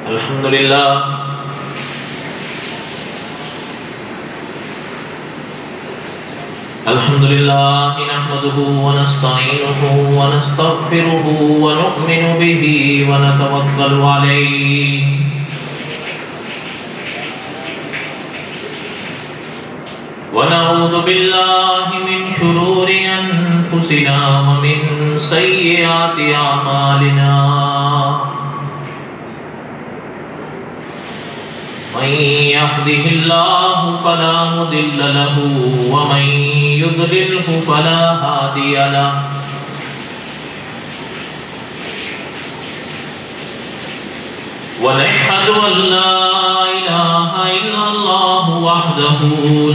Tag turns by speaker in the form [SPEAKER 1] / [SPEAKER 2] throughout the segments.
[SPEAKER 1] الحمدللہ الحمدللہ نحمده ونستعینه ونستغفره ونؤمن به ونتوکل علیہ ونعوذ باللہ من شرور انفسنا ومن سیئات اعمالنا من يهده الله فلا مضل له ومن يضلله فلا هادي له ونشهد أن لا إله إلا الله وحده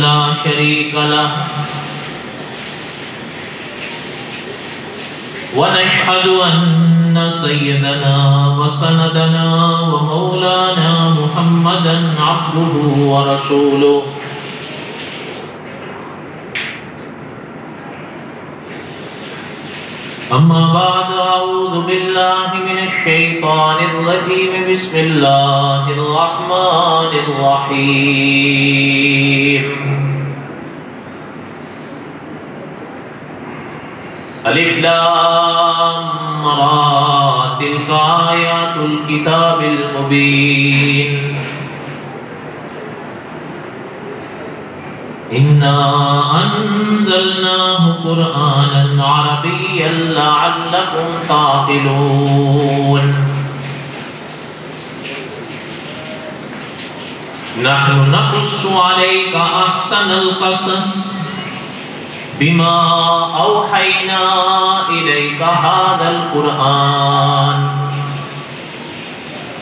[SPEAKER 1] لا شريك له ونشهد أن سيدنا وسندنا ومولانا محمدا عبده ورسوله أما بعد أعوذ بالله من الشيطان الرجيم بسم الله الرحمن الرحيم الف لام را تلك آيات الكتاب المبين إنا أنزلناه قرآنا عربيا لعلكم تعقلون نحن نقص عليك أحسن القصص بما أوحينا إليك هذا القرآن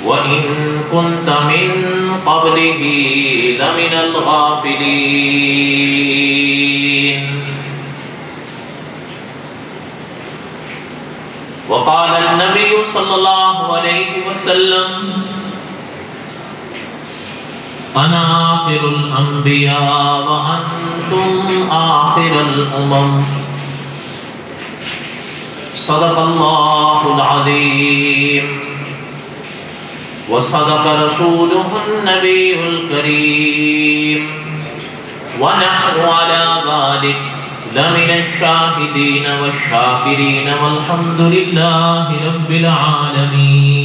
[SPEAKER 1] وإن كنت من قبله لمن الغافلين وقال النبي صلى الله عليه وسلم أنا آخر الأنبياء وأنتم آخر الأمم صدق الله العظيم وصدق رسوله النبي الكريم ونحن على ذلك لمن الشاهدين والشاكرين والحمد لله رب العالمين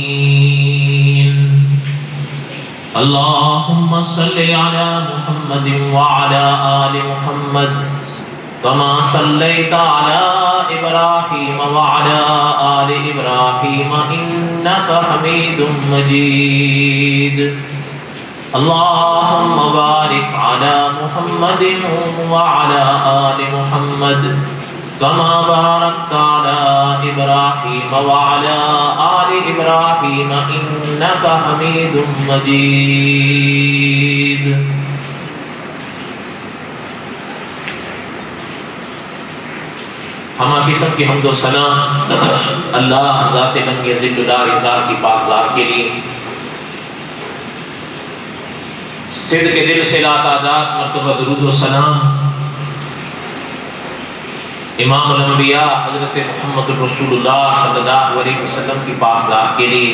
[SPEAKER 1] اللهم صل على محمد وعلى آل محمد كما صليت على إبراهيم وعلى آل إبراهيم إنك حميد مجيد اللهم بارك على محمد وعلى آل محمد كما باركت على إبراهيم وعلى آل إبراهيم إنك حميد مجيد ہمہ قسم کی حمد و ثنا اللہ ذات بنی ذلدار ذات کی پاک ذات کے لیے صدق کے دل سے لا تعداد مرتبہ درود و سلام امام الانبیاء حضرت محمد رسول اللہ صلی اللہ علیہ وسلم کی پاک ذات کے لیے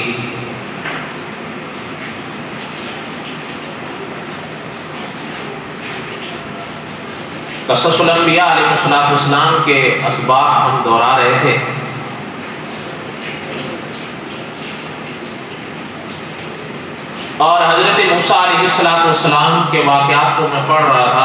[SPEAKER 1] قصص الانبیاء علیہ السلام کے اسباق ہم دہرا رہے تھے اور حضرت موسیٰ علیہ السلام کے واقعات کو میں پڑھ رہا تھا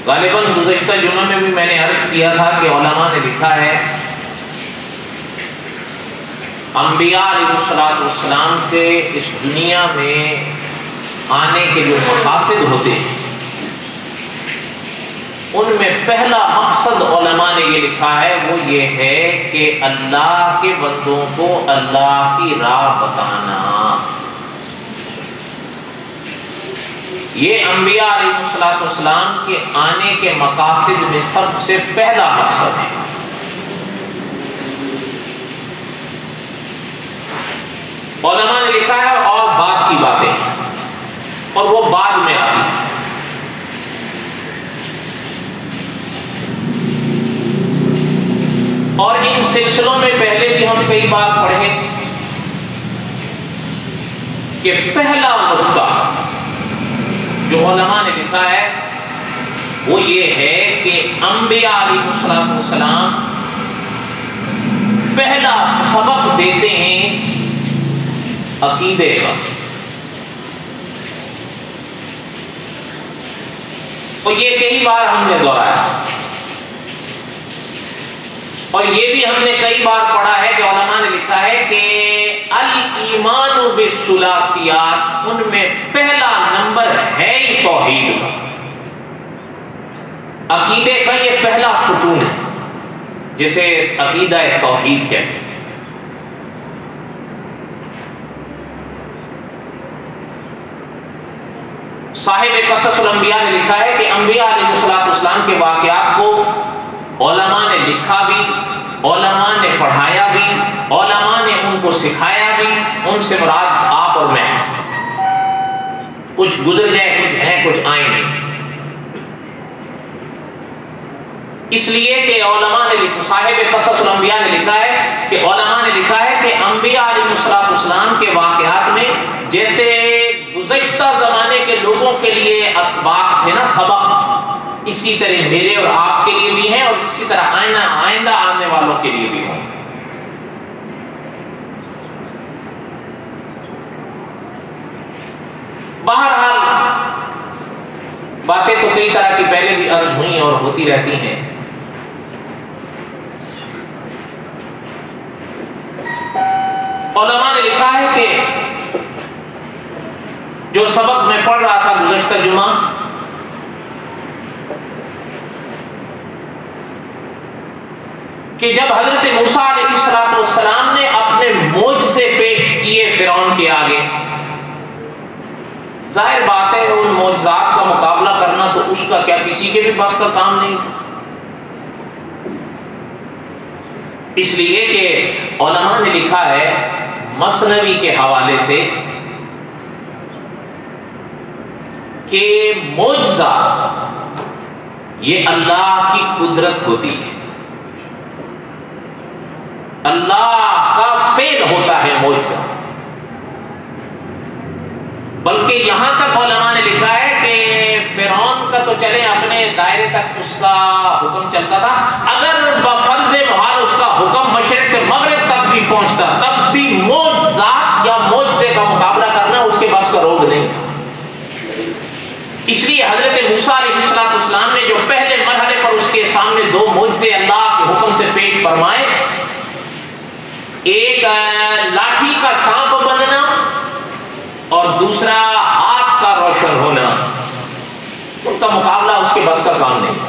[SPEAKER 1] غالباً گزشتہ جمعہ میں بھی میں نے عرض کیا تھا کہ علماء نے لکھا ہے انبیاء علیہ السلام کے اس دنیا میں آنے کے جو مقاصد ہوتے ہیں ان میں پہلا مقصد علماء نے یہ لکھا ہے وہ یہ ہے کہ اللہ کے بندوں کو اللہ کی راہ بتانا. یہ انبیاء علیہ السلام کے آنے کے مقاصد میں سب سے پہلا مقصد ہے. علماء نے لکھا ہے اور بعد کی باتیں اور وہ بعد میں آتی ہیں. اور ان سلسلوں میں پہلے بھی ہم کئی بار پڑھے کہ پہلا نقطہ جو علماء نے لکھا ہے وہ یہ ہے کہ انبیاء علیہ السلام پہلا سبق دیتے ہیں عقیدے کا. اور یہ کئی بار ہم نے دہرایا اور یہ بھی ہم نے کئی بار پڑھا ہے کہ علماء نے لکھا ہے کہ الایمان بالثلاثیات ان میں پہلا نمبر ہے ہی توحید کا. عقیدے کا یہ پہلا ستون ہے جسے عقیدہ توحید کہتے ہیں. صاحب قصص الانبیاء نے لکھا ہے کہ انبیاء علیہ السلام کے واقعات کو علماء نے لکھا بھی، علماء نے پڑھایا بھی، علماء نے ان کو سکھایا بھی. ان سے مراد آپ اور میں، کچھ گزر جائے، کچھ ہیں، کچھ آئیں نہیں. اس لیے کہ علماء نے صاحب قصص الانبیاء نے لکھا ہے کہ علماء نے لکھا ہے کہ انبیاء علیہ السلام کے واقعات میں جیسے گزشتہ زمانے کے لوگوں کے لیے اسباق تھے نا، سبق، اسی طرح میرے اور آپ کے لیے بھی ہیں اور اسی طرح آئندہ آنے والوں کے لیے بھی ہوں. بہرحال باتیں تو کئی طرح کی پہلے بھی عرض ہوئی اور ہوتی رہتی ہیں. علماء نے لکھا ہے کہ جو سبق میں پڑھ رہا تھا گزشتہ جمعہ، کہ جب حضرت موسیٰ علیہ السلام نے اپنے معجزے پیش کیے فرعون کے آگے، ظاہر بات ہے ان معجزات کا مقابلہ کرنا تو اس کا کیا کسی کے بھی پاس کا کام نہیں تھا. اس لیے کہ علماء نے لکھا ہے مثنوی کے حوالے سے کہ معجزہ یہ اللہ کی قدرت ہوتی ہے، اللہ کا فعل ہوتا ہے معجزہ. بلکہ یہاں تک علماء نے لکھا ہے کہ فرعون کا تو چلے اپنے دائرے تک اس کا حکم چلتا تھا، اگر بفرض محال اس کا حکم مشرق سے مغرب تک بھی پہنچتا تب بھی معجزات یا معجزے کا مقابلہ کرنا اس کے بس کا روگ نہیں تھا. اس لیے حضرت موسیٰ علیہ السلام نے جو پہلے مرحلے پر اس کے سامنے دو معجزے اللہ کے حکم سے پیش فرمائے، ایک لاٹھی کا سانپ بننا اور دوسرا آگ کا روشن ہونا، ان کا مقابلہ اس کے بس کا کام نہیں.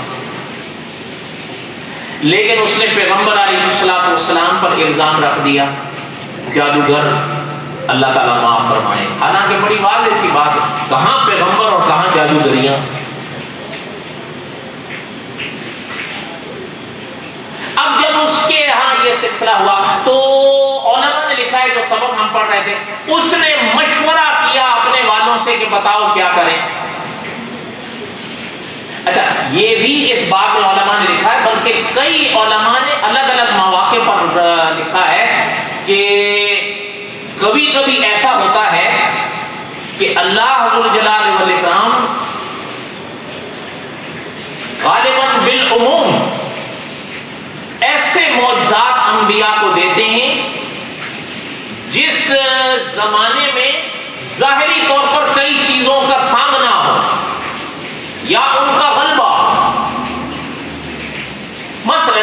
[SPEAKER 1] لیکن اس نے پیغمبر علیہ السلام پر الزام رکھ دیا جادوگر، اللہ تعالیٰ معاف فرمائے. حالانکہ بڑی واضح سی بات ہے، کہاں پیغمبر اور کہاں جادوگریاں. اب جب اس کے ہاں یہ سلسلہ ہوا تو علماء نے لکھا ہے جو سبق ہم پڑھ رہے تھے، اس نے مشورہ کیا اپنے والوں سے کہ بتاؤ کیا کریں. اچھا، یہ بھی اس بات میں علماء نے لکھا ہے، بلکہ کئی علماء نے الگ الگ مواقع پر لکھا ہے کہ کبھی کبھی ایسا ہوتا ہے کہ اللہ ذو الجلال والاکرام غالباً بالعموم ایسے معجزات انبیاء کو دیتے ہیں جس زمانے میں ظاہری طور پر کئی چیزوں کا سامنا ہو یا ان کا غلبہ. مثلا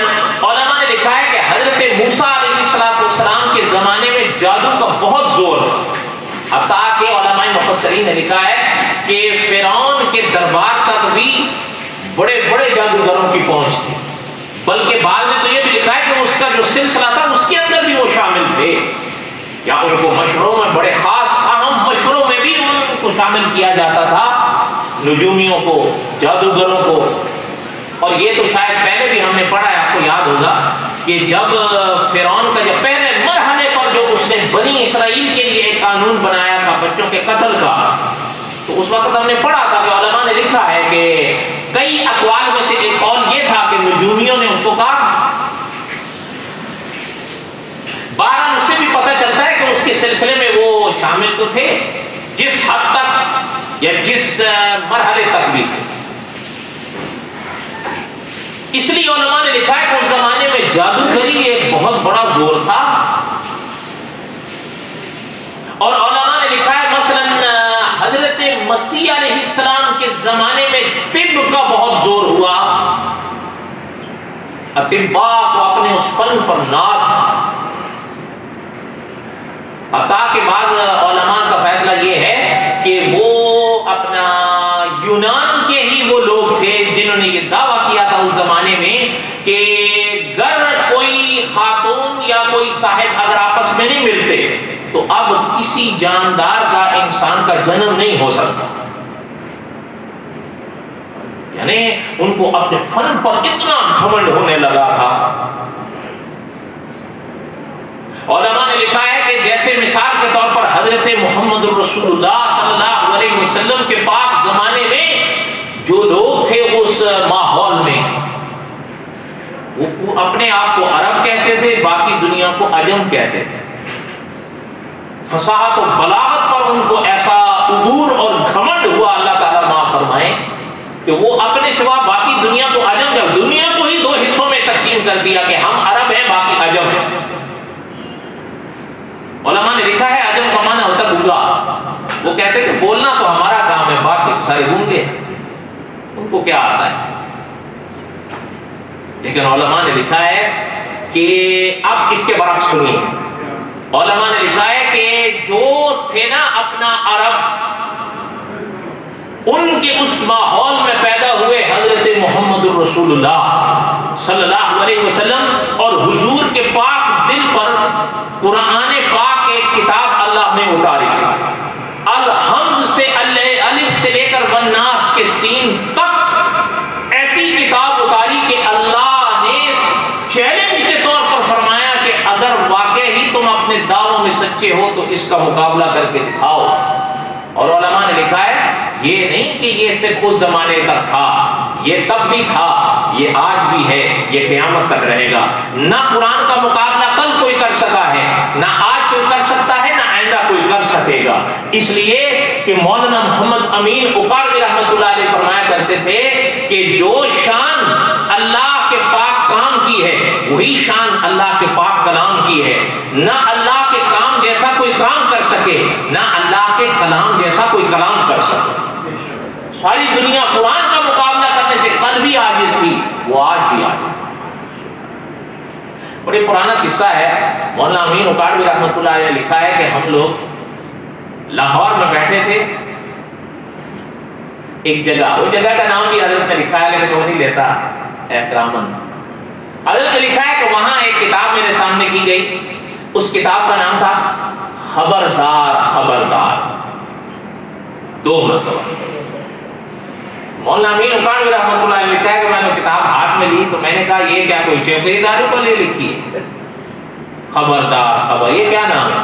[SPEAKER 1] علماء نے لکھا ہے کہ حضرت موسیٰ علیہ السلام کے زمانے میں جادو کا بہت زور تھا، حتیٰ کہ علماء مفسرین نے لکھا ہے کہ فرعون کے دربار تک بھی بڑے بڑے جادوگروں کی پہنچ تھی. بلکہ بعد میں تو یہ بھی لکھا ہے کہ اس کا جو سلسلہ تھا اس کے اندر بھی وہ شامل تھے، یا ان کو مشوروں میں بڑے خاص اہم مشوروں میں بھی ان کو شامل کیا جاتا تھا، نجومیوں کو، جادوگروں کو. اور یہ تو شاید پہلے بھی ہم نے پڑھا ہے، آپ کو یاد ہوگا کہ جب فرعون کا جب پہلے مرحلے پر جو اس نے بنی بنی اسرائیل کے لیے ایک قانون بنایا تھا بچوں کے قتل کا، تو اس وقت ہم نے پڑھا تھا کہ علماء نے لکھا ہے کہ کئی اقوال میں سے ایک قول یہ تھا کہ نجومیوں نے اس کو کہا۔ بہرحال اس سے بھی پتہ چلتا ہے کہ اس کے سلسلے میں وہ شامل تو تھے، جس حد تک یا جس مرحلے تک بھی تھے۔ اس لیے علماء نے لکھا ہے کہ اس زمانے میں جادوگری ایک بہت بڑا زور تھا، اور علماء نے لکھا ہے مثلا حضرت مسیح علیہ السلام کے زمانے میں طب کا بہت زور ہوا، اطباء کو اپنے اس فن پر ناز تھا، حتیٰ کہ بعض علماء کا فیصلہ یہ ہے کہ وہ اپنا یونان کے ہی وہ لوگ تھے جنہوں نے یہ دعویٰ کیا تھا اس زمانے میں کہ گر کوئی خاتون یا کوئی صاحب اگر آپس میں نہیں ملتے تو اب کسی جاندار کا انسان کا جنم نہیں ہو سکتا۔ یعنی ان کو اپنے فن پر اتنا گھمنڈ ہونے لگا تھا۔ علماء نے لکھا ہے کہ جیسے مثال کے طور پر حضرت محمد رسول اللہ صلی اللہ علیہ وسلم کے پاک زمانے میں جو لوگ تھے اس ماحول میں، وہ اپنے آپ کو عرب کہتے تھے، باقی دنیا کو عجم کہتے تھے۔ فصاحت و بلاغت پر ان کو ایسا عبور اور گھمنڈ ہوا، اللہ تعالیٰ معاف فرمائے، کہ وہ اپنے سوا باقی دنیا کو عجم کر، دنیا کو ہی دو حصوں میں تقسیم کر دیا کہ ہم عرب ہیں باقی عجم ہیں۔ علماء نے لکھا ہے عجم کا معنی ہوتا گنگا، وہ کہتے کہ بولنا تو ہمارا کام ہے، باقی سارے گونگے ہیں، ان کو کیا آتا ہے۔ لیکن علماء نے لکھا ہے کہ اب اس کے برعکس سنیے، علماء نے لکھا ہے کہ جو تھے نا اپنا عرب، ان کے اس ماحول میں پیدا ہوئے حضرت محمد رسول اللہ صلی اللہ علیہ وسلم، اور حضور کے پاک دل پر قرآن پاک ایک کتاب اللہ نے اتاری، الحمد سے الف سے لے کر والناس کے سین تک ایسی کتاب اتاری کہ اللہ نے چیلنج کے طور پر فرمایا کہ اگر واقعی تم اپنے دعووں میں سچے ہو تو اس کا مقابلہ کر کے دکھاؤ۔ اور علماء نے لکھا ہے یہ نہیں کہ یہ صرف اس زمانے تک تھا، یہ تب بھی تھا، یہ آج بھی ہے، یہ قیامت تک رہے گا۔ نہ قرآن کا مقابلہ کل کوئی کر سکا ہے، نہ آج کوئی کر سکتا ہے، نہ آئندہ کوئی کر سکے گا۔ اس لیے کہ مولانا محمد امین اقاڑوی رحمۃ اللہ علیہ فرمایا کرتے تھے کہ جو شان اللہ کے پاک کام کی ہے وہی شان اللہ کے پاک کلام کی ہے۔ نہ اللہ کے کام جیسا کوئی کام کر سکے، نہ اللہ کے کلام جیسا کوئی کلام کر سکے۔ ساری دنیا قرآن کا مقابلہ کرنے سے کل بھی عاجز تھی، وہ آج بھی عاجز۔ بڑی پرانا قصہ ہے، مولانا امین اقاڑوی رحمۃ اللہ علیہ لکھا ہے کہ ہم لوگ لاہور میں بیٹھے تھے، ایک جگہ، وہ جگہ کا نام بھی حضرت نے لکھا ہے لیکن وہ نہیں لیتا احتراماً۔ حضرت نے لکھا ہے کہ وہاں ایک کتاب میرے سامنے کی گئی، اس کتاب کا نام تھا خبردار خبردار، 2 مرتبہ۔ مولانا امین اقاڑوی رحمۃ اللہ علیہ لکھا ہے کہ میں نے کتاب ہاتھ میں لی تو میں نے کہا یہ کیا کوئی چوکیداروں کو لے لکھی ہے، خبردار خبر، یہ کیا نام ہے؟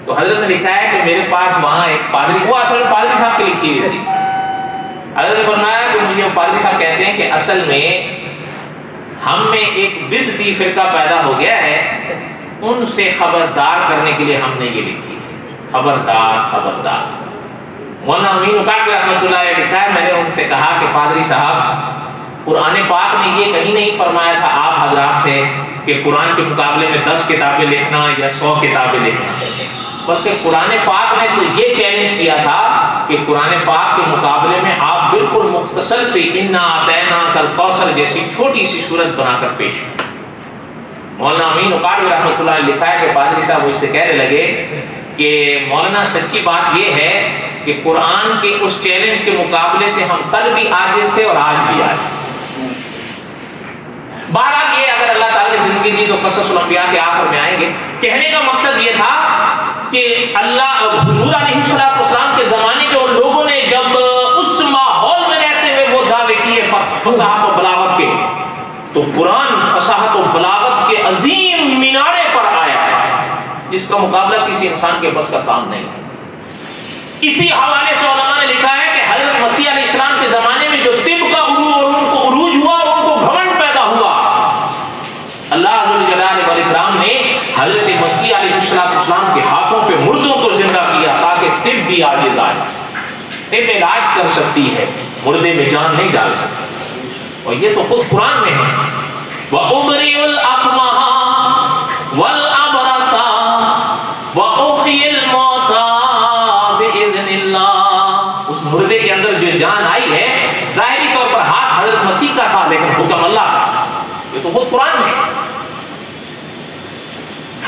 [SPEAKER 1] تو حضرت نے لکھا ہے کہ میرے پاس وہاں ایک پادری، وہ اصل میں پادری صاحب کی لکھی ہوئی تھی۔ حضرت نے فرمایا کہ مجھے پادری صاحب کہتے ہیں کہ اصل میں ہم میں ایک بدعتی فرقہ پیدا ہو گیا ہے، ان سے خبردار کرنے کے لیے ہم نے یہ لکھی ہے، خبردار خبردار۔ مولانا امین اقاڑوی رحمۃ اللہ علیہ لکھا ہے میں نے ان سے کہا کہ پادری صاحب قرآن پاک نے یہ کہیں نہیں فرمایا تھا آپ حضرات سے کہ قرآن کے مقابلے میں 10 کتابیں لکھنا یا 100 کتابیں لکھنا، بلکہ قرآن پاک نے تو یہ چیلنج کیا تھا کہ قرآن پاک کے مقابلے میں آپ بالکل مختصر سی انا اعطیناک الکوثر جیسی چھوٹی سی صورت بنا کر پیش کریں۔ مولانا امین اقاڑوی رحمۃ اللہ علیہ لکھا ہے کہ پادری صاحب مجھ سے کہنے لگے کہ مولانا سچی بات یہ ہے کہ قرآن کے اس چیلنج کے مقابلے سے ہم کل بھی عاجز تھے اور آج بھی عاجز۔ بہرحال یہ اگر اللہ تعالیٰ نے زندگی دی تو قصص الانبیاء کے آخر میں آئیں گے۔ کہنے کا مقصد یہ تھا کہ اللہ حضور علیہ السلام کے زمانے کے ان لوگوں نے جب اس ماحول میں رہتے ہوئے وہ دعوے کیے فصاحت و بلاغت کے، تو قرآن فصاحت و بلاغت کے عظیم مینارے پر آیا ہے۔ جس کا مقابلہ کسی انسان کے بس کا کام نہیں ہے۔ اسی حوالے سے علماء نے لکھا ہے کہ حضرت مسیح علیہ السلام کے زمانے میں جو طب کا عروج ہوا اور ان کو گھمنڈ پیدا ہوا، اللہ ذوالجلال والاکرام نے حضرت مسیح علیہ السلام کے ہاتھوں پہ مردوں کو زندہ کیا تاکہ طب بھی آگے جائے۔ طب علاج کر سکتی ہے، مردے میں جان نہیں ڈال سکتی، اور یہ تو خود قرآن میں ہے۔ وَأُبْرِئُ الْأَكْمَحَ وَالْأَبْرَصَ وَأُحْيِي الْمَوْتَىٰ بِإِذْنِ اللَّهِ۔ اس مردے کے اندر جو جان آئی ہے، ظاہری طور پر ہاتھ حضرت مسیح کا تھا لیکن حکم اللہ کا، یہ تو خود قرآن میں۔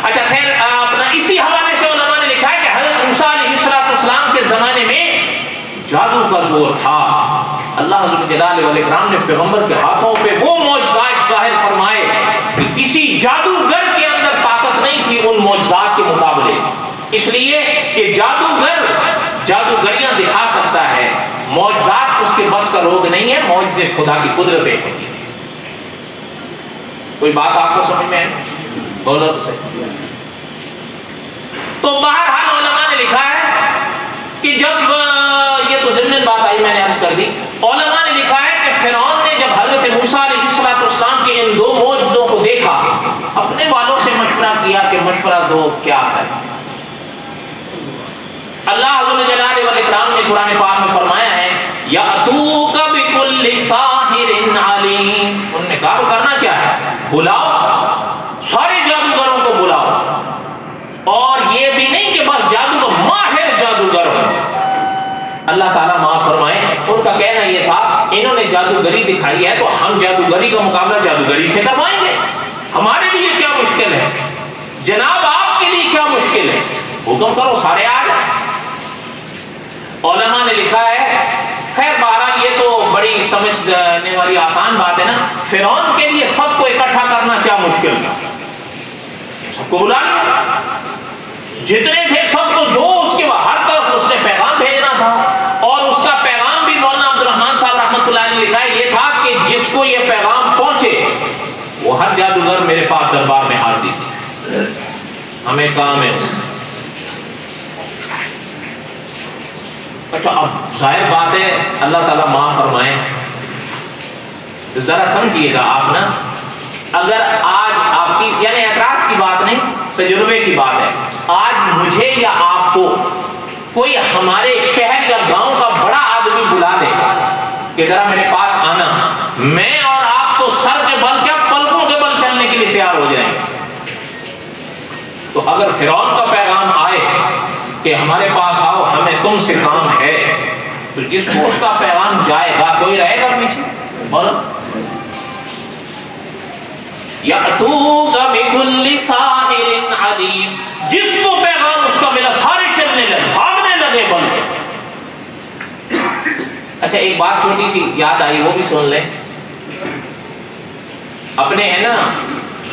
[SPEAKER 1] اچھا خیر، اپنا اسی حوالے سے علماء نے لکھا ہے کہ حضرت موسیٰ علیہ السلام کے زمانے میں جادو کا زور تھا۔ اللہ ذوالجلال والاکرام نے پیغمبر کے ہاتھوں پہ وہ معجزات ظاہر فرمائے کہ کسی جادوگر کے اندر طاقت نہیں تھی ان معجزات کے مقابلے، اس لیے کہ جادوگر جادوگریاں دکھا سکتا ہے، معجزات اس کے بس کا روگ نہیں ہے، معجزے خدا کی قدرتیں ہیں۔ کوئی بات آپ کو سمجھ میں ہے؟ بولو تو بہرحال علماء نے لکھا ہے کہ جب یہ تو ضمن بات آئی میں نے عرض کر دی، علماء نے لکھا ہے کہ فرعون نے جب حضرت موسیٰ علیہ السلام کے ان دو معجزوں کو دیکھا، اپنے والوں سے مشورہ کیا کہ مشورہ دو کیا کریں۔ اللہ ذوالجلال والاکرام نے قرآن پاک میں فرمایا ہے یَأْتُوکَ بِكُلِّ سَاحِرٍ عَلِیمٍ۔ انہوں نے کہا وہ کرنا کیا ہے؟ بلاؤ، سارے جادوگروں کو بلاؤ، اور یہ بھی نہیں کہ بس جادوگر، ماہر جادوگر ہو۔ اللہ تعالیٰ معاف فرمائے، ان کا کہنا یہ تھا انہوں نے جادوگری دکھائی ہے تو ہم جادوگری کا مقابلہ جادوگری سے کروائیں گے، ہمارے لیے کیا مشکل ہے؟ جناب آپ کے لیے کیا مشکل ہے؟ حکم کرو سارے آ جائیں۔ علماء نے لکھا ہے، خیر بہرحال یہ تو بڑی سمجھنے والی آسان بات ہے نا، فرعون کے لیے سب کو اکٹھا کرنا کیا مشکل تھا؟ سب کو بلا لیا، جتنے تھے سب کو، جو اس کے ہر طرف اس نے پیغام بھیجنا تھا، اور اس کا پیغام بھی مولانا عبدالرحمن صاحب رحمۃ اللہ علیہ نے لکھا ہے یہ تھا کہ جس کو یہ پیغام پہنچے وہ ہر جادوگر میرے پاس دربار میں حاضر تھی، ہمیں کام ہے اس سے۔ اچھا اب ظاہر بات ہے، اللہ تعالیٰ معاف فرمائے، ذرا سمجھیے گا آپ نا، اگر آج آپ کی یعنی اعتراض کی بات نہیں، تجربے کی بات ہے، آج مجھے یا آپ کو کوئی ہمارے شہر یا گاؤں کا بڑا آدمی بلا دے کہ ذرا میرے پاس آنا، میں اور آپ تو سر کے بل کیا پلکوں کے بل چلنے کے لیے تیار ہو جائیں۔ تو اگر فرعون کا پیغام آئے کہ ہمارے پاس آؤ ہمیں تم سے کام ہے، تو جس کو اس کا پیغام جائے گا کوئی رہے گا پیچھے؟ بولو یَأْتُوکَ بِكُلِّ سَاحِرٍ عَلِیمٍ، جس کو پیغام اس کا ملا سارے چلنے لگے، بھاگنے لگے بل کے۔ اچھا ایک بات چھوٹی سی یاد آئی، وہ بھی سن لیں۔ اپنے ہے نا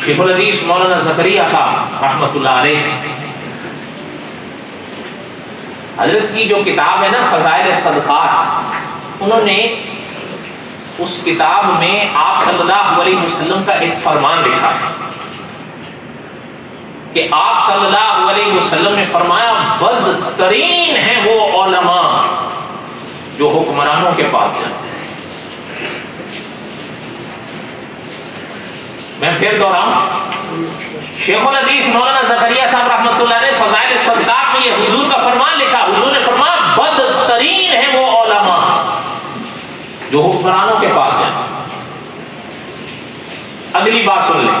[SPEAKER 1] شیخ الحدیث مولانا زکریا صاحب رحمۃ اللہ علیہ، حضرت کی جو کتاب ہے نا فضائل صدقات، انہوں نے اس کتاب میں آپ صلی اللہ علیہ وسلم کا ایک فرمان لکھا ہے کہ آپ صلی اللہ علیہ وسلم نے فرمایا بدترین ہیں وہ علماء جو حکمرانوں کے پاس جاتے ہیں۔ میں پھر دوہراؤں، شیخ الحدیث مولانا زکریا صاحب رحمۃ اللہ نے فضائل صدقات میں یہ حضور کا فرمان لکھا، حضور نے فرمایا بدترین ہیں وہ علماء جو حکمرانوں کے پاس جائیں۔ اگلی بات سن لیں،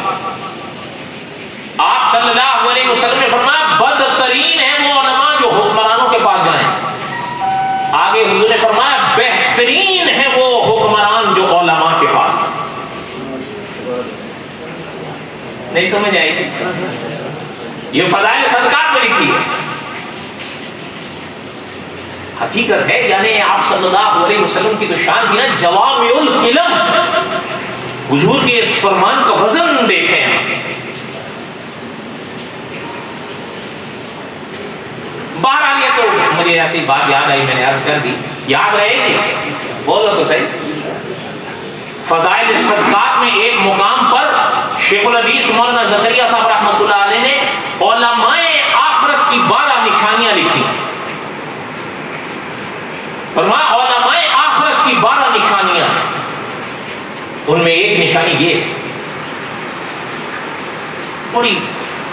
[SPEAKER 1] آپ صلی اللہ علیہ وسلم نے فرمایا بدترین ہیں وہ علماء جو حکمرانوں کے پاس جائیں۔ آگے حضور نے فرمایا بہترین ہیں وہ حکمران جو علماء کے پاس جائیں۔ نہیں سمجھ آئی گی؟ یہ فضائل صدقات میں لکھی ہے، حقیقت ہے، یعنی آپ صلی اللہ علیہ وسلم کی تو شان تھی نا جوامع الکلم، حضور کے اس فرمان کا وزن دیکھیں۔ بہرحال یہ تو مجھے ایسی بات یاد آئی، میں نے عرض کر دی، یاد رہے گی؟ بولو تو صحیح۔ فضائل صدقات میں ایک مقام پر شیخ الحدیث مولانا زکریا صاحب رحمۃ اللہ علیہ نے علماء بڑی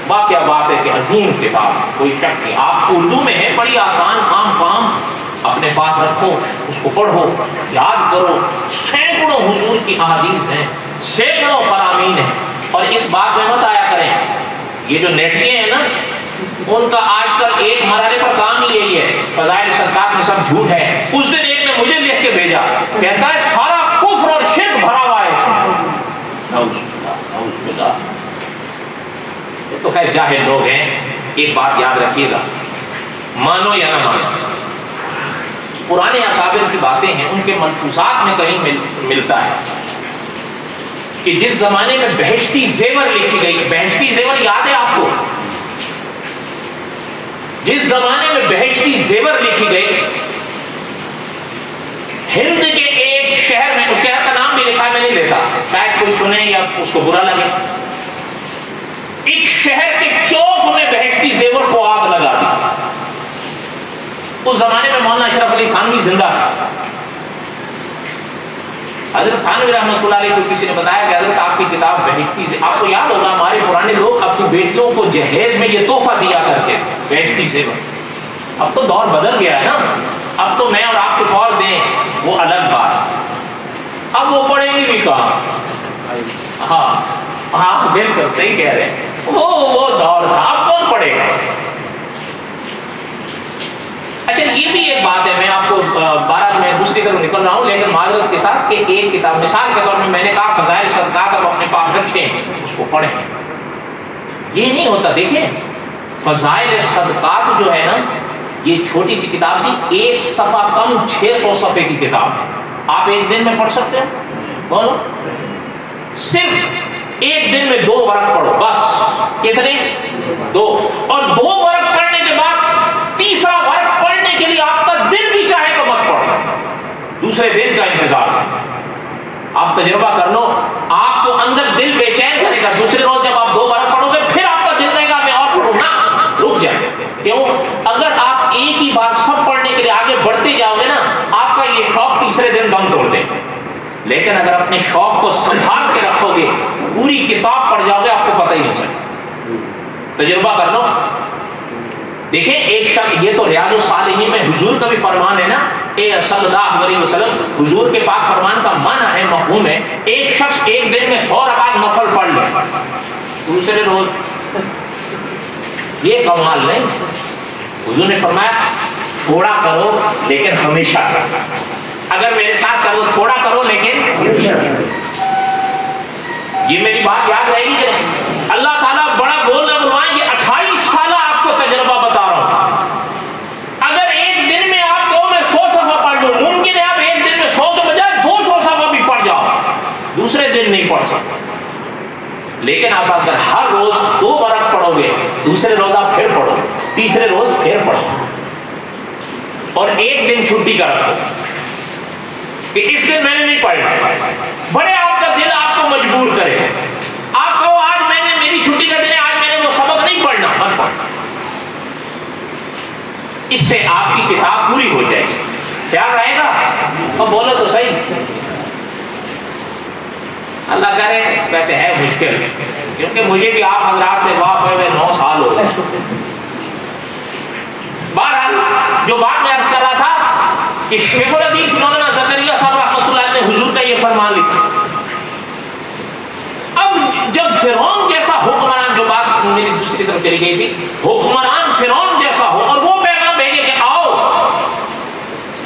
[SPEAKER 1] واقعہ بات ہے کہ عظیم کتاب، کوئی شک نہیں. آپ اردو میں ہے، بڑی آسان، عام فہم، اپنے پاس رکھو، اس کو پڑھو، یاد کرو. سینکڑوں حضور کی احادیث ہیں، سینکڑوں فرامین ہیں. اور اس بات میں مت آیا کریں، یہ جو نیٹلیے ہیں نا، ان کا آج کل ایک مرحلے پر کام ہی یہی ہے، فضائل صدقات میں سب جھوٹ ہے. اس دن ایک نے مجھے لکھ کے بھیجا، کہتا ہے سارا کفر اور شرک بھرا ہوا ہے اس میں. یہ تو خیر جاہل لوگ ہیں. ایک بات یاد رکھیے گا، مانو یا نہ مانو، پرانے اکابر کی باتیں ہیں، ان کے ملفوظات میں کہیں ملتا ہے کہ جس زمانے میں بہشتی زیور لکھی گئی، بہشتی زیور یاد ہے آپ کو؟ جس زمانے میں بہشتی زیور لکھی گئی، ہند کے ایک شہر میں، اس شہر کا نام بھی لکھا ہے، میں نہیں لیتا، شاید کوئی سنے یا اس کو برا لگے. ایک شہر کے چوک میں بہشتی زیور کو آگ لگا دی. اس زمانے میں مولانا اشرف علی تھانوی زندہ تھا. حضرت تھانوی رحمۃ اللہ علیہ کو کسی نے بتایا کہ حضرت آپ کی کتاب بہشتی زیور، آپ کو یاد ہوگا ہمارے پرانے لوگ اپنی بیٹیوں کو جہیز میں یہ تحفہ دیا کرتے بہشتی زیور. اب تو دور بدل گیا ہے نا، اب تو میں اور آپ کچھ اور دیں وہ الگ بات. اب وہ پڑھیں گے بھی کہاں؟ ہاں ہاں بالکل صحیح کہہ رہے ہیں، وہ دور تھا، اب کون پڑھے گا؟ اچھا یہ بھی ایک بات ہے، میں آپ کو بہرحال میں دوسری طرف نکل رہا ہوں، لیکن معذرت کے ساتھ کہ ایک کتاب مثال کے طور میں نے کہا فضائل صدقات اب اپنے پاس رکھیں، اس کو پڑھیں. یہ نہیں ہوتا. دیکھیں فضائل صدقات جو ہے نا، یہ چھوٹی سی کتاب نہیں، ایک صفحہ کم 600 صفحے کی کتاب ہے. آپ ایک دن میں پڑھ سکتے ہیں؟ بولو، صرف ایک دن میں 2 ورق پڑھو بس. کتنے؟ 2. اور 2 ورق پڑھنے کے بعد تیسرا ورق پڑھنے کے لیے آپ کا دل بھی چاہے تو مت پڑھو، دوسرے دن کا انتظار. آپ تجربہ کر لو، آپ کو اندر دل بے چین کرے گا. دوسرے روز جب آپ 2 ورق پڑھو گے پھر آپ کا دل کہے گا میں اور پڑھوں نا، رک جائے. کیوں؟ اگر آپ ایک ہی بار سب پڑھنے کے لیے آگے بڑھتے جاؤ گے نا، آپ کا یہ شوق تیسرے دن دم توڑ دے. لیکن اگر اپنے شوق کو سنبھال کے رکھو گے، پوری کتاب پڑھ جاؤ گے، آپ کو پتہ ہی نہیں چلتا. تجربہ کر لو. دیکھیں ایک شخص، یہ تو ریاض الصالحین میں حضور کا بھی فرمان ہے نا، صلی اللہ علیہ وسلم، حضور کے پاک فرمان کا معنی ہے، مفہوم ہے، ایک شخص ایک دن میں 100 رکعت نفل پڑھ لے دوسرے روز. یہ کمال نہیں. حضور نے فرمایا تھوڑا کرو لیکن ہمیشہ کرو. اگر میرے ساتھ کرو تھوڑا کرو لیکن یہ میری بات یاد رہے گی کہ اللہ تعالیٰ بڑا بولنا بلوائیں. یہ 28 سالہ آپ کو تجربہ بتا رہا ہوں. اگر ایک دن میں آپ کو میں 100 صفحہ پڑھ لوں، ممکن ہے آپ ایک دن میں 100 کے بجائے 200 صفحہ بھی پڑھ جاؤ، دوسرے دن نہیں پڑھ سکتے. لیکن آپ اگر ہر روز 2 ورق پڑھو گے، دوسرے روز آپ پھر پڑھو، تیسرے روز پھر پڑھو، اور ایک دن چھٹی کا رکھو کہ اس دن میں نے نہیں پڑھنا. بڑے آپ کا دل آپ کو مجبور کرے، آپ کہو آج میں نے، میری چھٹی کا دن ہے، آج میں نے وہ سبق نہیں پڑھنا، مت پڑھنا. اس سے آپ کی کتاب پوری ہو جائے گی. خیال رہے گا؟ اور بولو تو صحیح. اللہ کرے. ویسے ہے مشکل، کیونکہ مجھے بھی آپ حضرات سے واقع ہوئے 9 سال ہو گئے. بہرحال جو بات میں عرض کر رہا تھا کہ شیخ الحدیث مولانا زکریا صاحب رحمۃ اللہ علیہ نے حضور کا یہ فرمان لکھا. اب جب فرعون جیسا حکمران، جو بات میری دوسری طرف چلی گئی تھی، حکمران فرعون جیسا ہو اور وہ پیغام بھیجے کہ آؤ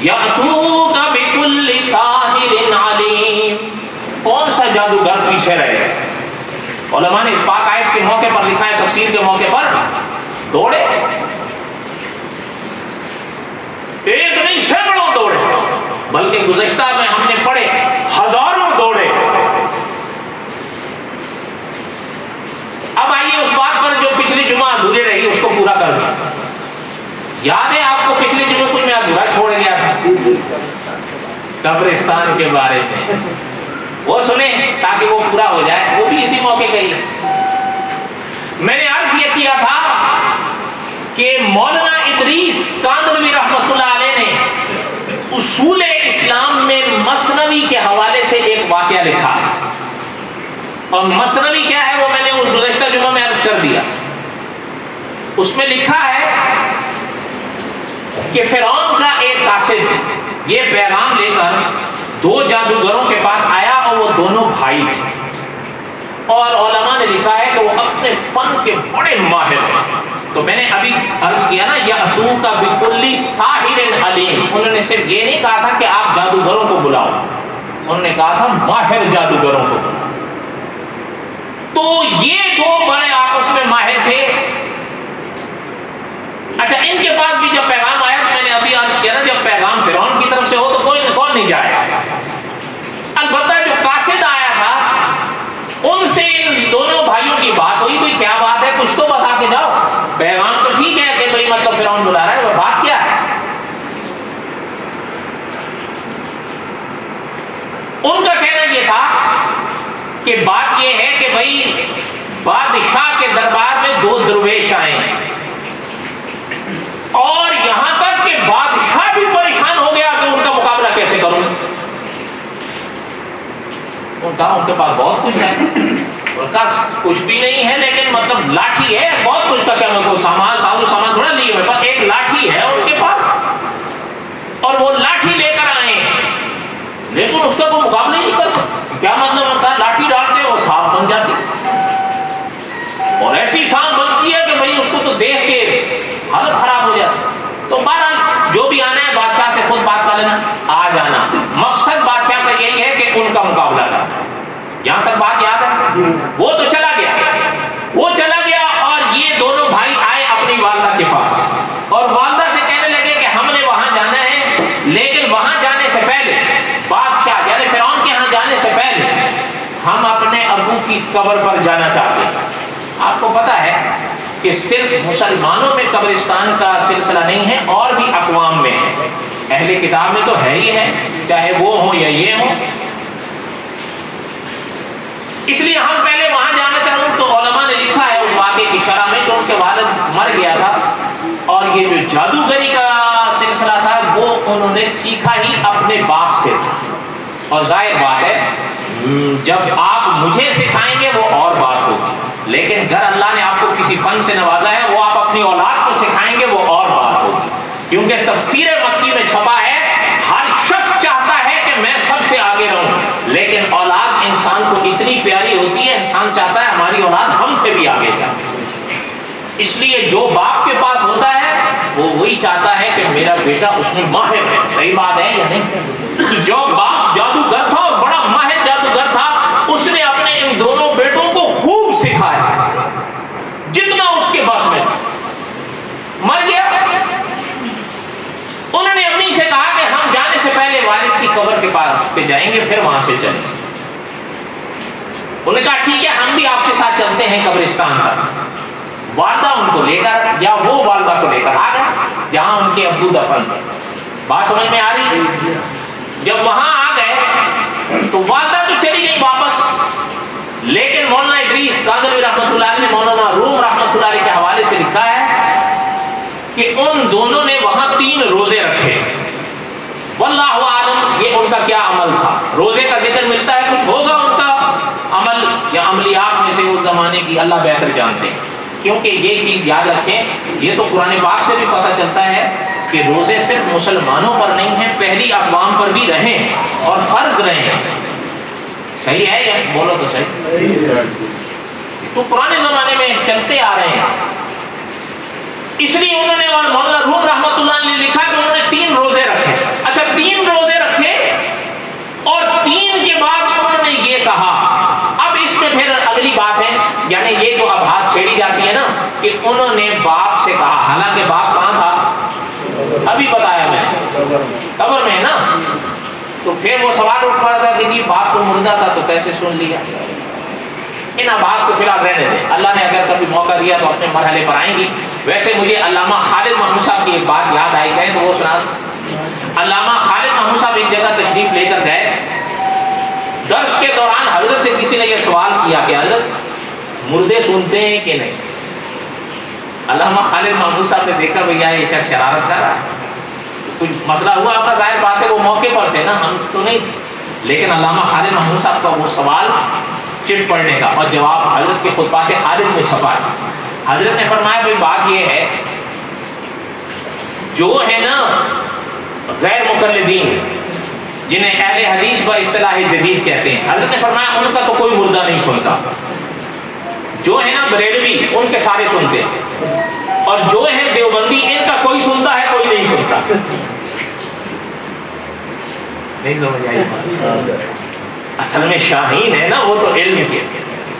[SPEAKER 1] یاتوک بکل ساحر علیم، کون سا جادوگر پیچھے رہے؟ علماء نے اس پاک آیت کے موقع پر لکھا ہے، تفسیر کے موقع پر، دوڑے ایک نہیں سینکڑوں دوڑے، بلکہ گزشتہ میں ہم نے پڑھے ہزاروں دوڑے. اب آئیے اس بات پر جو پچھلی جمعہ ادھوری رہی اس کو پورا کر دیں. یاد ہے آپ کو پچھلی جمعہ کچھ میں ادھورا چھوڑ گیا تھا قبرستان کے بارے میں، وہ سنیں تاکہ وہ پورا ہو جائے، وہ بھی اسی موقع کا ہی. میں نے عرض یہ کیا تھا کہ مولانا ادریس کاندھلوی رحمۃ اللہ علیہ نے اصول اسلام میں مثنوی کے حوالے سے ایک واقعہ لکھا، اور مثنوی کیا ہے وہ میں نے اس گزشتہ جمعہ میں عرض دیا. اس میں لکھا ہے کہ فرعون کا ایک قاصد یہ پیغام لے کر 2 جادوگروں کے پاس آیا اور وہ دونوں بھائی تھے. اور علماء نے لکھا ہے کہ وہ اپنے فن کے بڑے ماہر ہیں. تو میں نے ابھی عرض کیا نا یأتوک بکل ساحر علیم. انہوں نے صرف یہ نہیں کہا تھا کہ آپ جادوگروں کو بلاؤ, انہوں نے کہا تھا ماہر جادوگروں کو بلاؤ. تو یہ 2 بڑے آپس میں ماہر تھے. اچھا, ان کے پاس بھی جب پیغام آیا تو میں نے ابھی عرض کیا نا جب پیغام فرعون کی طرف سے ہو تو کون نہیں جائے. البتہ جو قاصد آیا تھا ان سے ان دونوں بھائیوں کی بات ہوئی, بھئی کیا بات ہے, کچھ تو بتا کے جاؤ. پیغام تو ٹھیک ہے کہ بھئی مطلب فرعون بلا رہا ہے, وہ بات کیا ہے. ان کا کہنا یہ تھا کہ بات یہ ہے کہ بھئی بادشاہ کے دربار میں 2 درویش آئے ہیں اور یہاں تک کہ بادشاہ بھی پریشان ہو گیا کہ ان کا مقابلہ کیسے کروں. ان کے پاس بہت کچھ ہے, ان کا کچھ بھی نہیں ہے لیکن مطلب لاٹھی ہے, بہت کچھ کا کیا مطلب سامان سازو سامان تھوڑا لیے میرے پاس, ایک لاٹھی ہے ان کے پاس اور وہ لاٹھی لے کر آئے لیکن اس کا کوئی مقابلہ نہیں کر سکتا. کیا مطلب ہوتا ہے, لاٹھی ڈالتے وہ سانپ بن جاتی اور ایسی سانپ بنتی ہے کہ بھئی اس کو تو دیکھ کے حالت خراب ہو جاتی. تو بہرحال جو بھی آنا ہے بادشاہ سے خود بات کر لینا, آ جانا. مقصد بادشاہ کا یہی ہے کہ ان کا مقابلہ کرنا. یہاں تک بات یاد ہے. وہ تو چلا گیا اور یہ دونوں بھائی آئے اپنی والدہ کے پاس اور والدہ سے کہنے لگے کہ ہم نے وہاں جانا ہے لیکن وہاں جانے سے پہلے بادشاہ یعنی فرعون کے ہاں جانے سے پہلے ہم اپنے ابو کی قبر پر جانا چاہتے ہیں. آپ کو پتا ہے کہ صرف مسلمانوں میں قبرستان کا سلسلہ نہیں ہے, اور بھی اقوام میں ہے. اہل کتاب میں تو ہے ہی ہے, چاہے وہ ہوں یا یہ ہوں. اس لیے ہم پہلے وہاں جانا چاہوں تو علماء نے لکھا ہے اس واقعے کی شرح میں کہ ان کے والد مر گیا تھا اور یہ جو جادوگری کا سلسلہ تھا وہ انہوں نے سیکھا ہی اپنے باپ سے تھا. اور ظاہر بات ہے جب آپ مجھے سکھائیں گے وہ اور بات ہوگی, لیکن اگر اللہ نے آپ کو کسی فن سے نوازا ہے وہ آپ اپنی اولاد کو سکھائیں گے وہ اور بات ہوگی. کیونکہ تفسیر مکی میں چھپا ہے ہر شخص چاہتا ہے کہ میں سب سے آگے رہوں, لیکن اولاد انسان کو اتنی پیاری ہوتی ہے انسان چاہتا ہے ہماری اولاد ہم سے بھی آگے جائے. اس لیے جو باپ کے پاس ہوتا ہے وہ وہی چاہتا ہے کہ میرا بیٹا اس میں ماہر ہے. صحیح بات ہے یا نہیں؟ جو باپ جادوگر تھا اور بڑا ماہر جادوگر تھا اس نے اپنے ان دونوں بیٹوں کو خوب سکھایا جتنا اس کے بس میں. مر گیا, انہوں نے امی سے کہا کہ ہم جانے سے پہلے والد کی قبر کے پاس پہ جائیں گے پھر وہاں سے چلیں. انہوں نے کہا ٹھیک ہے ہم بھی آپ کے ساتھ چلتے ہیں قبرستان تک. والدہ ان کو لے کر یا وہ والدہ کو لے کر آ گئے جہاں ان کے ابو دفن تھے. بات سمجھ میں آ رہی؟ جب وہاں آ گئے تو والدہ تو چلی گئی واپس, لیکن مولانا ادریس کاندھلوی رحمۃ اللہ علیہ نے مولانا روم رحمۃ اللہ علیہ کے حوالے سے لکھا ہے کہ ان دونوں نے وہاں 3 روزے رکھے. واللہ عالم یہ ان کا کیا عمل تھا. روزے کا ذکر ملتا ہے, کچھ ہوگا ان کا عمل یا عملیات میں سے اس زمانے کی, اللہ بہتر جانتے ہیں. کیونکہ یہ چیز یاد رکھیں, یہ تو قرآن پاک سے بھی پتہ چلتا ہے کہ روزے صرف مسلمانوں پر نہیں ہیں, پہلی اقوام پر بھی رہیں اور فرض رہیں. صحیح ہے یا بولو تو صحیح. تو پرانے زمانے میں چلتے آ رہے ہیں. اس لیے انہوں نے اور مولانا روم رحمۃ اللہ نے لکھا کہ انہوں نے 3 روزے رکھے. اچھا 3 روزے رکھے اور 3 کے بعد انہوں نے یہ کہا. اب اس میں پھر اگلی بات ہے, یعنی یہ جو آبھاس چھیڑی جاتی ہے نا کہ انہوں نے باپ سے کہا, حالانکہ باپ کہاں تھا ابھی بتایا میں نے, قبر میں ہے نا. تو پھر وہ سوال اٹھ پڑا تھا کہ جی باپ تو مردہ تھا تو کیسے سن لیا. ان آبھاس کو فی الحال رہنے دیں, اللہ نے اگر کبھی موقع دیا تو اپنے مرحلے پر آئیں گی. ویسے مجھے علامہ خالد محمود صاحب کی ایک بات یاد آئی ہے تو وہ سنا. علامہ خالد محمود صاحب ایک جگہ تشریف لے کر گئے, درس کے دوران حضرت سے کسی نے یہ سوال کیا کہ حضرت مردے سنتے ہیں کہ نہیں. علامہ خالد محمود صاحب نے دیکھا بھیا یہ شخص شرارت کر رہا ہے, کچھ مسئلہ ہوا آپ کا, ظاہر بات ہے وہ موقع پر تھے نا, ہم تو نہیں تھے. لیکن علامہ خالد محمود صاحب کا وہ سوال چٹ پڑنے کا اور جواب حضرت کے خطبات خالد میں چھپا ہے. حضرت نے فرمایا بھائی بات یہ ہے، جو ہے نا غیر مقلدین جنہیں اہل حدیث با اصطلاح جدید کہتے ہیں، حضرت نے فرمایا ان کا تو کوئی مردہ نہیں سنتا. جو ہے نا بریلوی ان کے سارے سنتے ہیں، اور جو ہے دیوبندی ان کا کوئی سنتا ہے کوئی نہیں سنتا. نہیں سمجھ آئی؟ اصل میں شاہین ہے نا وہ تو علم کے.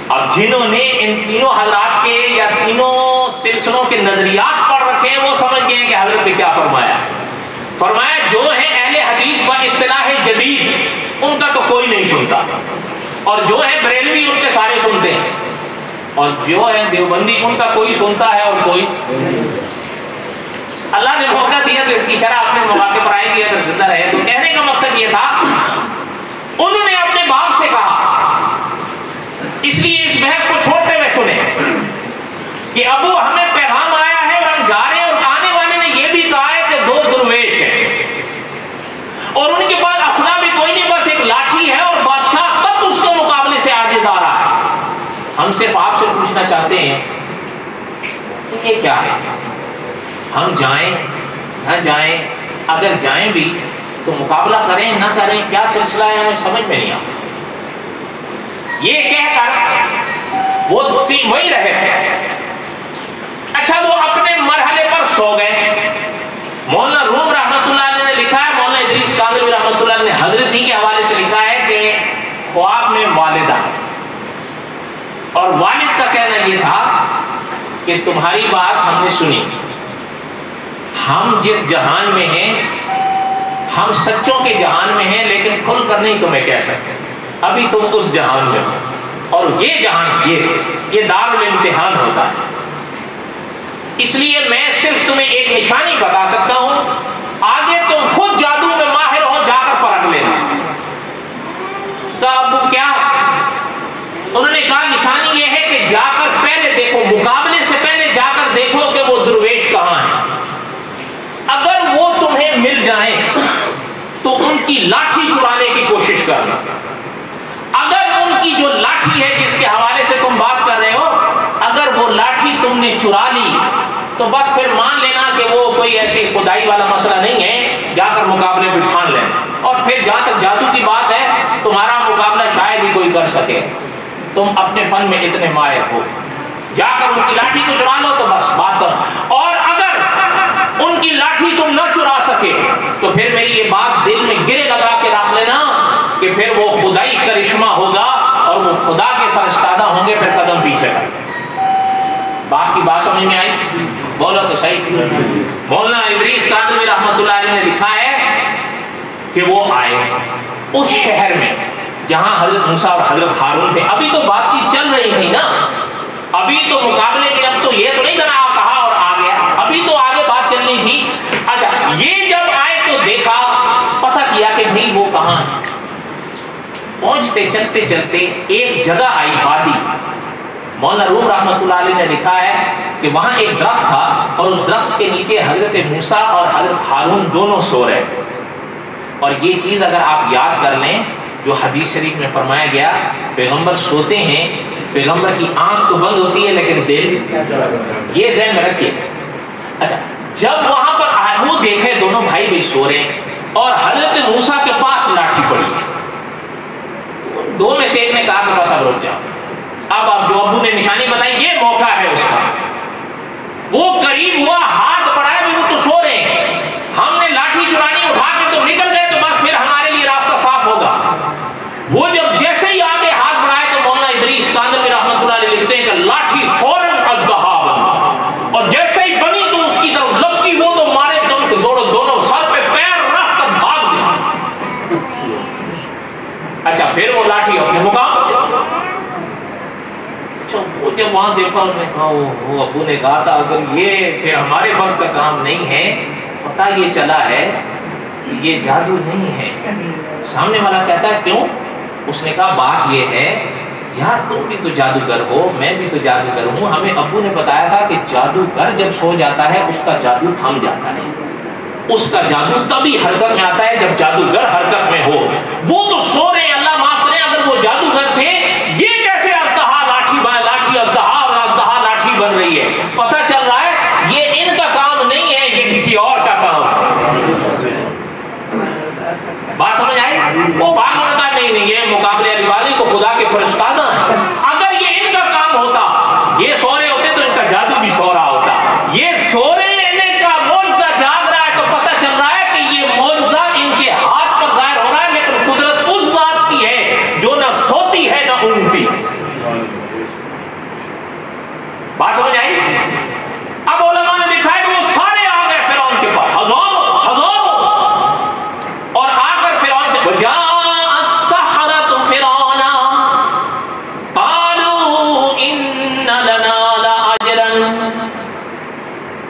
[SPEAKER 1] اب جنہوں نے ان تینوں حضرات کے یا تینوں سلسلوں کے نظریات پڑھ رکھے ہیں وہ سمجھ گئے ہیں کہ حضرت نے کیا فرمایا. فرمایا جو ہے اہل حدیث با اصطلاح جدید ان کا تو کوئی نہیں سنتا، اور جو ہے بریلوی ان کے سارے سنتے ہیں، اور جو ہے دیوبندی ان کا کوئی سنتا ہے اور کوئی. اللہ نے موقع دیا تو اس کی شرح اپنے مواقع پر آئے گی اگر زندہ رہے. تو کہنے کا مقصد یہ تھا انہوں نے اپنے باپ سے کہا، اس لیے اس بحث کو چھوڑتے ہوئے سنیں کہ ابو ہمیں پیغام آیا ہے اور ہم جا رہے ہیں، اور آنے والے نے یہ بھی کہا ہے کہ دو درویش ہیں اور ان کے پاس اسلحہ بھی کوئی نہیں، بس ایک لاٹھی ہے اور بادشاہ تب اس کے مقابلے سے عاجز آ رہا ہے. ہم صرف آپ سے پوچھنا چاہتے ہیں کہ یہ کیا ہے، ہم جائیں نہ جائیں، اگر جائیں بھی تو مقابلہ کریں نہ کریں، کیا سلسلہ ہے ہمیں سمجھ میں نہیں آتا. یہ کہہ کر وہ وہی رہے. اچھا وہ اپنے مرحلے پر سو گئے. مولانا روم رحمۃ اللہ علیہ نے لکھا ہے، مولانا ادریس کاندھلوی رحمۃ اللہ علیہ نے حضرت ہی کے حوالے سے لکھا ہے کہ خواب میں والدہ، اور والد کا کہنا یہ تھا کہ تمہاری بات ہم نے سنی، ہم جس جہان میں ہیں ہم سچوں کے جہان میں ہیں، لیکن کھل کر نہیں تمہیں کہہ سکتے، ابھی تم اس جہان میں ہو، اور یہ جہان یہ دار الامتحان ہوتا ہے. اس لیے میں صرف تمہیں ایک نشانی بتا سکتا ہوں، آگے تم خود جادو میں ماہر ہو، جا کر پرکھ لینا. کہا ابو کیا؟ انہوں نے کہا نشانی یہ ہے کہ جا کر پہلے دیکھو، مقابلے سے پہلے جا کر دیکھو کہ وہ درویش کہاں ہیں. اگر وہ تمہیں مل جائیں تو ان کی لاٹھی چرانے کی کوشش کرنا. اگر ان کی جو لاٹھی ہے جس کے حوالے سے تم بات کر رہے ہو، اگر وہ لاٹھی تم نے چرا لی تو بس پھر مان لینا کہ وہ کوئی ایسی خدائی والا مسئلہ نہیں ہے، جا کر مقابلے پہ ٹھان لینا. اور پھر جہاں تک جادو کی بات ہے تمہارا مقابلہ شاید ہی کوئی کر سکے، تم اپنے فن میں اتنے ماہر ہو، جا کر ان کی لاٹھی کو چرا لو تو بس بات سب. اور اگر ان کی لاٹھی تم نہ چرا سکے تو پھر میری یہ بات دل میں گرے لگا کے رکھ لینا کہ پھر وہ خدائی کرشمہ ہوگا اور وہ خدا کے فرستادہ ہوں گے، پھر قدم پیچھے کر. بات کی بات سمجھ میں آئی؟ بولا تو صحیح. مولانا ادریس کاندھلوی رحمۃ اللہ علیہ نے لکھا ہے کہ وہ آئے اس شہر میں جہاں حضرت موسیٰ اور حضرت ہارون تھے. ابھی تو بات چیت چل رہی تھی نا، ابھی تو مقابلے کے، اب تو یہ تو نہیں کرنا کہا اور آ گیا، ابھی تو آگے بات چلنی تھی. اچھا یہ جب آئے تو دیکھا، پتہ کیا کہ بھئی وہ کہاں ہے. پہنچتے چلتے چلتے ایک جگہ آئی وادی. مولانا روم رحمۃ اللہ علیہ نے لکھا ہے کہ وہاں ایک درخت تھا اور اس درخت کے نیچے حضرت موسیٰ اور حضرت ہارون دونوں سو رہے. اور یہ چیز اگر آپ یاد کر لیں جو حدیث شریف میں فرمایا گیا، پیغمبر سوتے ہیں، پیغمبر کی آنکھ تو بند ہوتی ہے لیکن دل، یہ ذہن میں رکھیے. اچھا جب وہاں پر وہ دیکھے دونوں بھائی بھی سو رہے ہیں اور حضرت موسیٰ کے پاس لاٹھی پڑی ہے، دو میں سے ایک نے کہا کہ بس اب رک جاؤ، اب جو ابو نے نشانی بتائی یہ موقع ہے اس کا. وہ قریب ہوا، ہاتھ بڑھائے بھی، وہ تو سو رہے ہیں، ہم نے لاٹھی چرانی اٹھا کے تو نکل گئے تو بس پھر ہمارے لیے راستہ صاف ہوگا. وہ جب جیسے ہی آگے ہاتھ بڑھائے تو مولانا ادریس کاندھلوی رحمۃ اللہ علیہ لکھتے ہیں کہ لاٹھی فوراً اژدہا بن، اور جیسے ہی بنی تو اس کی طرف لپکی، وہ تو مارے دم کے دونوں سر پہ پیر رکھ کر بھاگ گئے. اچھا پھر وہ لاٹھی اپنے مقام پر. اچھا وہ جب وہاں دیکھا انہوں نے کہا وہ ابو نے کہا تھا اگر یہ پھر ہمارے بس کا کام نہیں ہے، پتہ یہ چلا ہے یہ جادو نہیں ہے. سامنے والا کہتا ہے کیوں؟ اس نے کہا بات یہ ہے یار تم بھی تو جادوگر ہو، میں بھی تو جادوگر ہوں، ہمیں ابو نے بتایا تھا کہ جادوگر جب سو جاتا ہے اس کا جادو تھم جاتا ہے، اس کا جادو تبھی حرکت میں آتا ہے جب جادوگر حرکت میں ہو. وہ تو سو رہے ہیں، اللہ معاف کرے اگر وہ جادوگر تھے یہ کیسے اژدہا لاٹھی اژدہا اور اژدہا لاٹھی بن رہی ہے.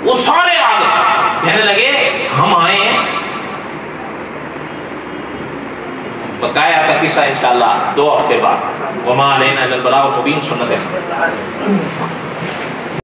[SPEAKER 1] وہ سارے آ گئے، کہنے لگے ہم آئے ہیں. بقایا کا قصہ انشاءاللہ 2 ہفتے بعد. وما علینا الا البلاغ المبین سنت ہے.